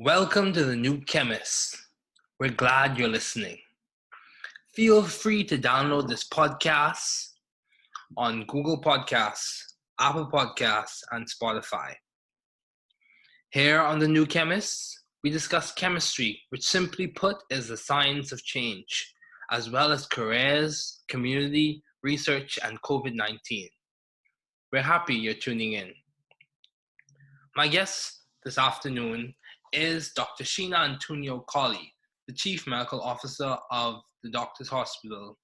Welcome to the new Chemist. We're glad you're listening. Feel free to download this podcast on Google Podcasts, Apple Podcasts, and Spotify. Here on the new Chemist, we discuss chemistry, which simply put is the science of change, as well as careers, community, research, and COVID-19. We're happy you're tuning in. My guest this afternoon is Dr. Sheena Antonio-Collie, the Chief Medical Officer of the Doctors Hospital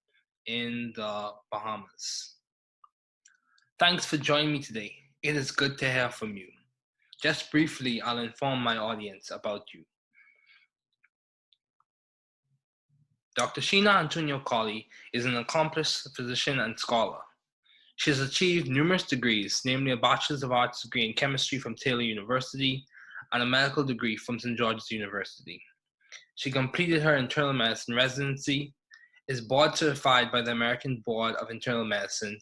in the Bahamas. Thanks for joining me today. It is good to hear from you. Just briefly, I'll inform my audience about you. Dr. Sheena Antonio-Collie is an accomplished physician and scholar. She has achieved numerous degrees, namely a Bachelor's of Arts degree in chemistry from Taylor University and a medical degree from St. George's University. She completed her internal medicine residency, is board certified by the American Board of Internal Medicine,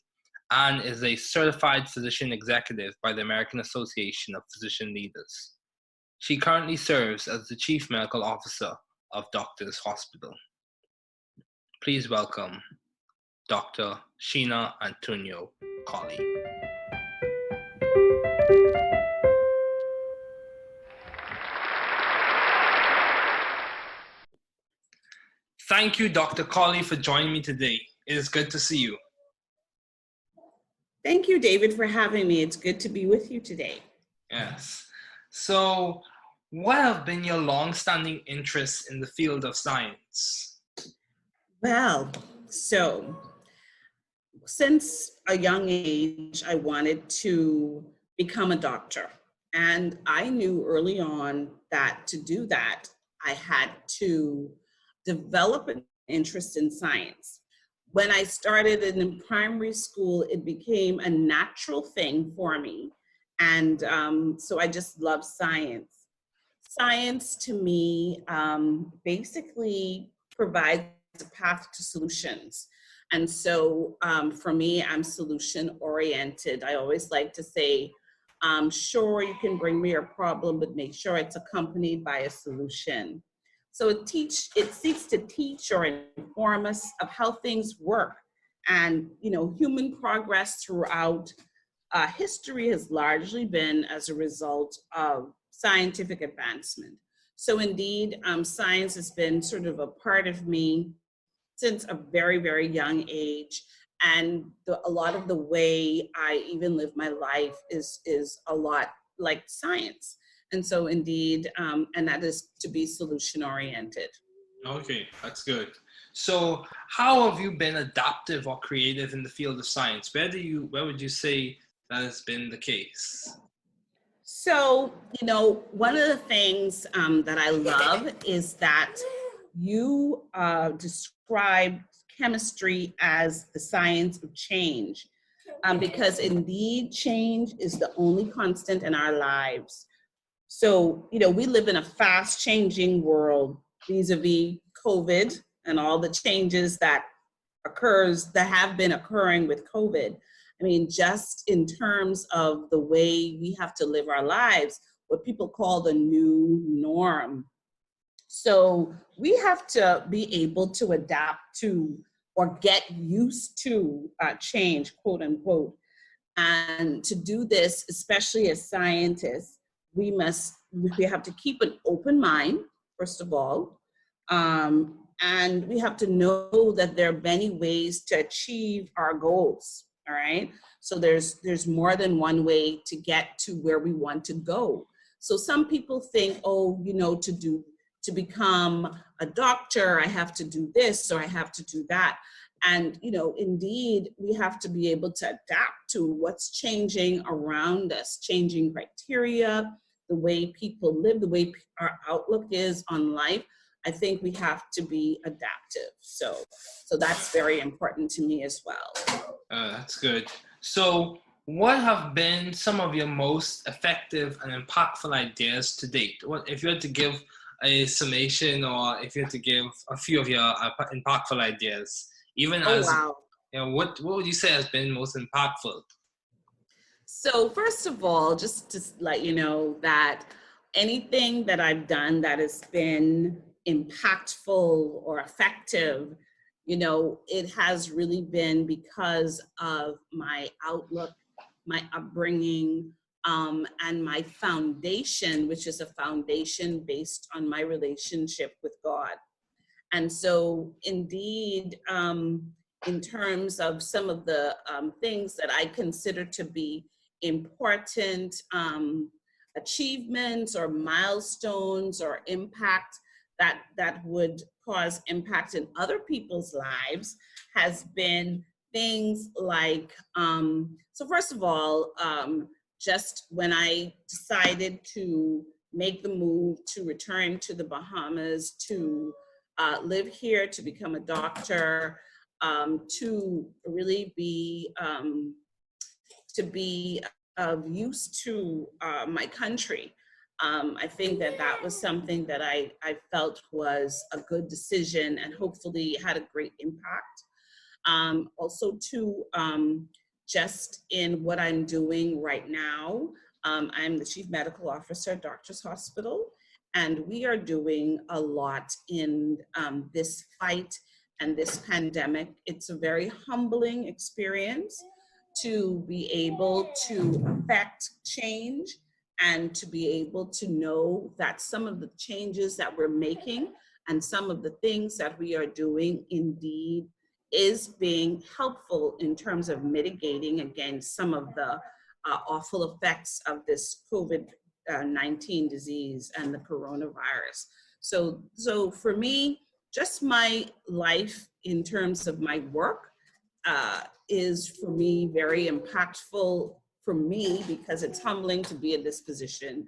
and is a certified physician executive by the American Association of Physician Leaders. She currently serves as the Chief Medical Officer of Doctors Hospital. Please welcome Dr. Sheena Antonio-Collie. Thank you, Dr. Collie, for joining me today. It is good to see you. Thank you, David, for having me. It's good to be with you today. Yes. So, what have been your long-standing interests in the field of science? Well, so since a young age, I wanted to become a doctor. And I knew early on that to do that, I had to develop an interest in science. When I started in primary school, it became a natural thing for me. And so I just love science. Science to me basically provides a path to solutions. And so for me, I'm solution oriented. I always like to say, sure, you can bring me a problem, but make sure it's accompanied by a solution. So it seeks to teach or inform us of how things work. And, human progress throughout history has largely been as a result of scientific advancement. So indeed, science has been sort of a part of me since a very, very young age. And a lot of the way I even live my life is a lot like science. And so indeed, and that is to be solution oriented. Okay, that's good. So how have you been adaptive or creative in the field of science? Where would you say that has been the case? So, one of the things that I love is that you describe chemistry as the science of change, because indeed change is the only constant in our lives. So, we live in a fast changing world vis-a-vis COVID and all the changes that have been occurring with COVID. I mean, just in terms of the way we have to live our lives, what people call the new norm. So we have to be able to adapt to or get used to change, quote unquote. And to do this, especially as scientists, we have to keep an open mind, first of all. And we have to know that there are many ways to achieve our goals, all right? So there's more than one way to get to where we want to go. So some people think, to become a doctor, I have to do this or I have to do that. And, indeed, we have to be able to adapt to what's changing around us, changing criteria, the way people live, the way our outlook is on life. I think we have to be adaptive. So that's very important to me as well. That's good. So what have been some of your most effective and impactful ideas to date? If you had to give a summation or if you had to give a few of your impactful ideas, what would you say has been most impactful? So first of all, just to let you know that anything that I've done that has been impactful or effective, it has really been because of my outlook, my upbringing, and my foundation, which is a foundation based on my relationship with God. And so, indeed, in terms of some of the things that I consider to be important achievements or milestones or impact that would cause impact in other people's lives has been things like, so first of all, just when I decided to make the move to return to the Bahamas to live here, to become a doctor, to really be of use to my country. I think that was something that I felt was a good decision and hopefully had a great impact. Also, too, just in what I'm doing right now, I'm the Chief Medical Officer at Doctors Hospital, and we are doing a lot in this fight and this pandemic. It's a very humbling experience to be able to affect change and to be able to know that some of the changes that we're making and some of the things that we are doing indeed is being helpful in terms of mitigating against some of the awful effects of this COVID-19 disease and the coronavirus. So for me, just my life in terms of my work is for me very impactful for me because it's humbling to be in this position.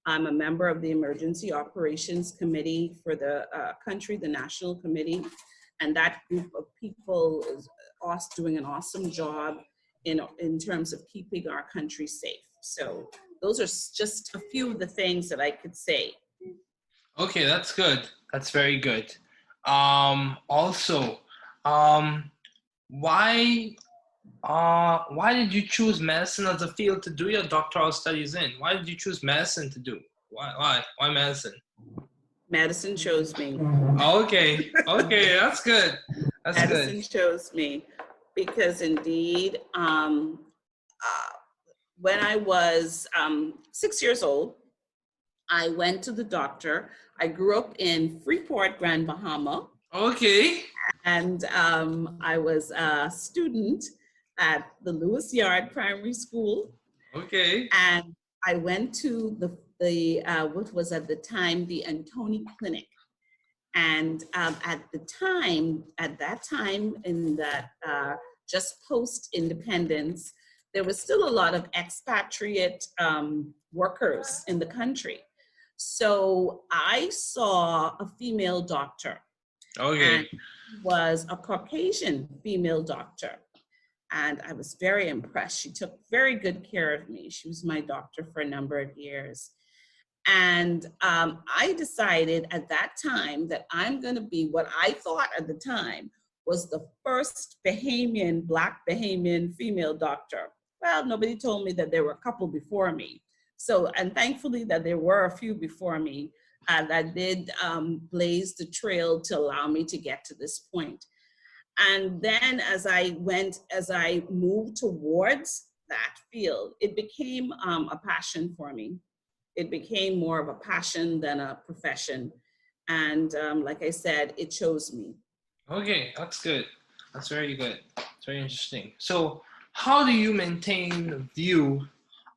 I'm a member of the Emergency Operations Committee for the country, the National Committee, and that group of people is doing an awesome job in terms of keeping our country safe. So those are just a few of the things that I could say. Okay, that's good. That's very good. Also, why did you choose medicine as a field to do your doctoral studies in? Why did you choose medicine to do? Why medicine? Medicine chose me. Okay, that's good. That's medicine good. chose me because indeed, when I was 6 years old, I went to the doctor. I grew up in Freeport, Grand Bahama. Okay. And I was a student at the Lewis Yard Primary School. Okay. And I went to the what was at the time the Antonio Clinic. And at that time in that just post-independence, there was still a lot of expatriate workers in the country. So I saw a female doctor. Okay. And was a Caucasian female doctor. And I was very impressed. She took very good care of me. She was my doctor for a number of years. And I decided at that time that I'm going to be what I thought at the time was the first Bahamian, Black Bahamian female doctor. Well, nobody told me that there were a couple before me. So, and thankfully that there were a few before me that did blaze the trail to allow me to get to this point. And then as I moved towards that field, it became a passion for me. It became more of a passion than a profession. And like I said, it chose me. Okay, that's good. That's very good. It's very interesting. So how do you maintain the view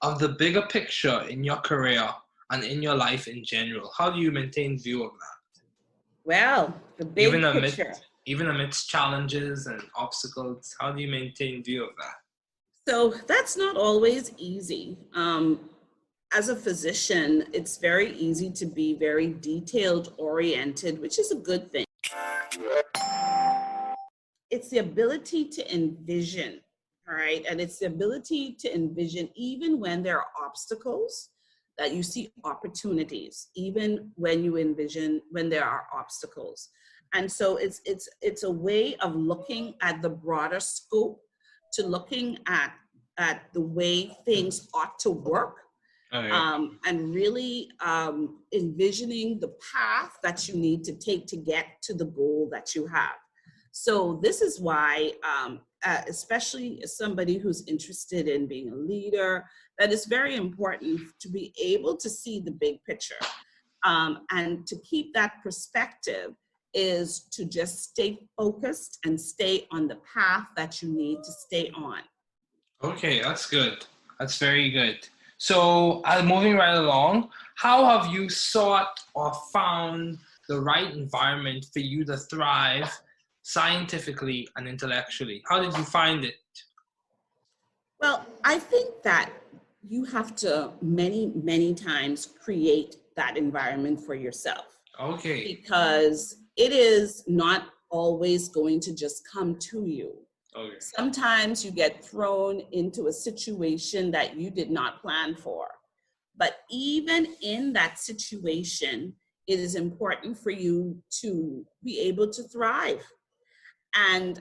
of the bigger picture in your career and in your life in general? How do you maintain view of that? Well, the big picture. Even amidst challenges and obstacles, how do you maintain view of that? So that's not always easy. As a physician, it's very easy to be very detailed oriented, which is a good thing. It's the ability to envision, all right? And it's the ability to envision even when there are obstacles, that you see opportunities, even when you envision when there are obstacles. And so it's a way of looking at the broader scope, to looking at the way things ought to work, Okay. And really envisioning the path that you need to take to get to the goal that you have. So this is why, especially as somebody who's interested in being a leader, that it's very important to be able to see the big picture. And to keep that perspective is to just stay focused and stay on the path that you need to stay on. Okay, that's good. That's very good. So, moving right along, how have you sought or found the right environment for you to thrive scientifically and intellectually? How did you find it? Well, I think that you have to many times create that environment for yourself, Okay. because it is not always going to just come to you. Okay. Sometimes you get thrown into a situation that you did not plan for. But even in that situation, it is important for you to be able to thrive. And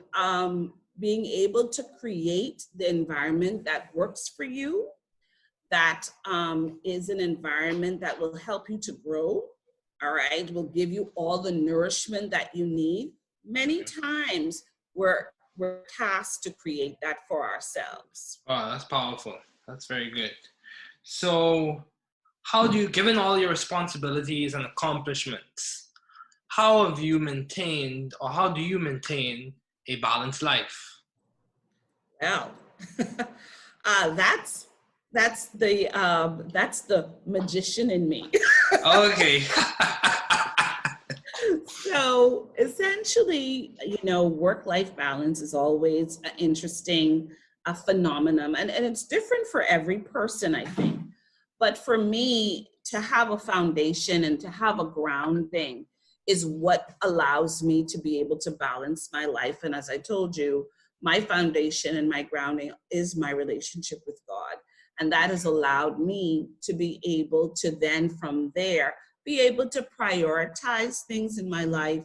being able to create the environment that works for you, that is an environment that will help you to grow, all right, will give you all the nourishment that you need. Many times we're tasked to create that for ourselves. Wow, that's powerful. That's very good. So, how do you, given all your responsibilities and accomplishments, how have you maintained or how do you maintain a balanced life? Well, that's that's the magician in me. Okay. So essentially, work-life balance is always an interesting phenomenon, and it's different for every person, I think. But for me, to have a foundation and to have a grounding is what allows me to be able to balance my life. And as I told you, my foundation and my grounding is my relationship with God. And that has allowed me to be able to then from there be able to prioritize things in my life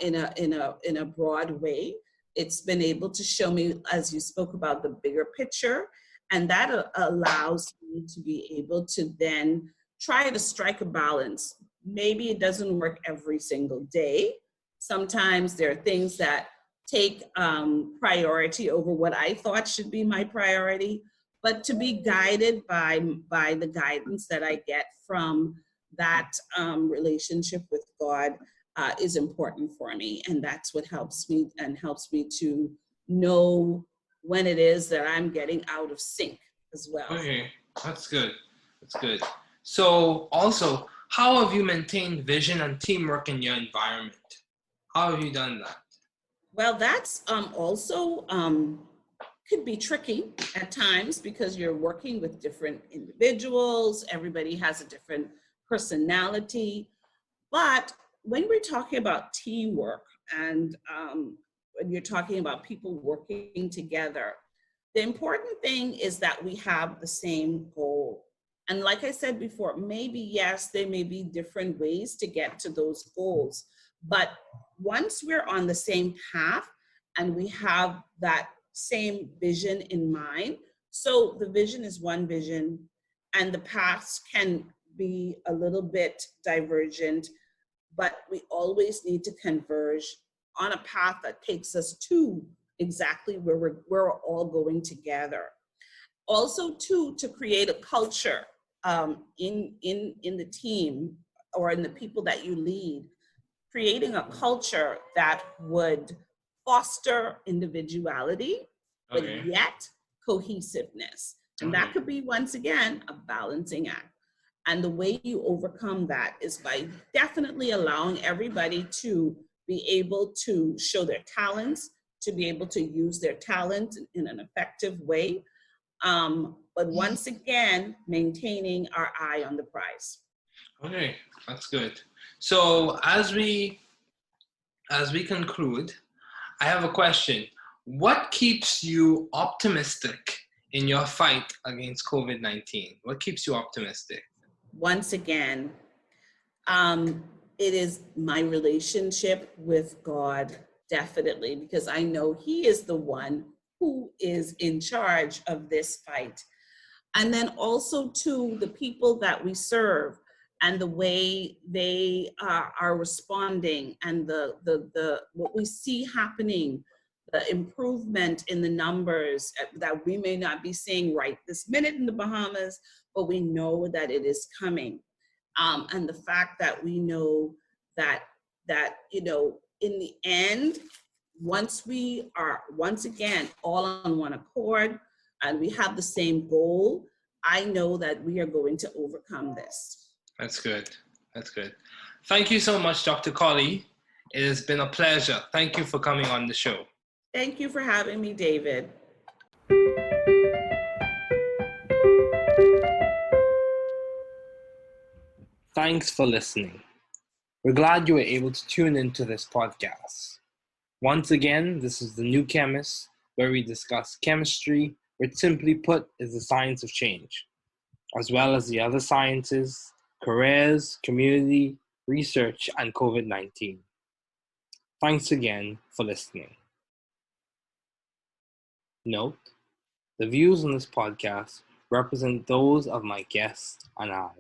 in a broad way. It's been able to show me, as you spoke about, the bigger picture, and that allows me to be able to then try to strike a balance. Maybe it doesn't work every single day. Sometimes there are things that take priority over what I thought should be my priority, but to be guided by the guidance that I get from that relationship with God is important for me, and that's what helps me to know when it is that I'm getting out of sync as well. Okay, that's good. That's good. So, also, how have you maintained vision and teamwork in your environment? How have you done that? Well, that's also could be tricky at times because you're working with different individuals. Everybody has a different personality. But when we're talking about teamwork and when you're talking about people working together, the important thing is that we have the same goal. And like I said before, maybe, yes, there may be different ways to get to those goals. But once we're on the same path and we have that same vision in mind, so the vision is one vision and the paths can be a little bit divergent, but we always need to converge on a path that takes us to exactly where we're all going together. Also, too, to create a culture in the team or in the people that you lead, creating a culture that would foster individuality, but Okay. yet cohesiveness. And that could be, once again, a balancing act. And the way you overcome that is by definitely allowing everybody to be able to show their talents, to be able to use their talent in an effective way. But once again, maintaining our eye on the prize. Okay, that's good. So as we conclude, I have a question. What keeps you optimistic in your fight against COVID-19? What keeps you optimistic? Once again, it is my relationship with God, definitely, because I know He is the one who is in charge of this fight. And then also to the people that we serve and the way they are responding, and the what we see happening, the improvement in the numbers that we may not be seeing right this minute in the Bahamas, but we know that it is coming. And the fact that we know that in the end, once we are once again all on one accord and we have the same goal, I know that we are going to overcome this. That's good. That's good. Thank you so much, Dr. Collie. It has been a pleasure. Thank you for coming on the show. Thank you for having me, David. Thanks for listening. We're glad you were able to tune into this podcast. Once again, this is The New Chemist, where we discuss chemistry, which simply put is the science of change, as well as the other sciences, careers, community, research, and COVID-19. Thanks again for listening. Note, the views on this podcast represent those of my guests and I.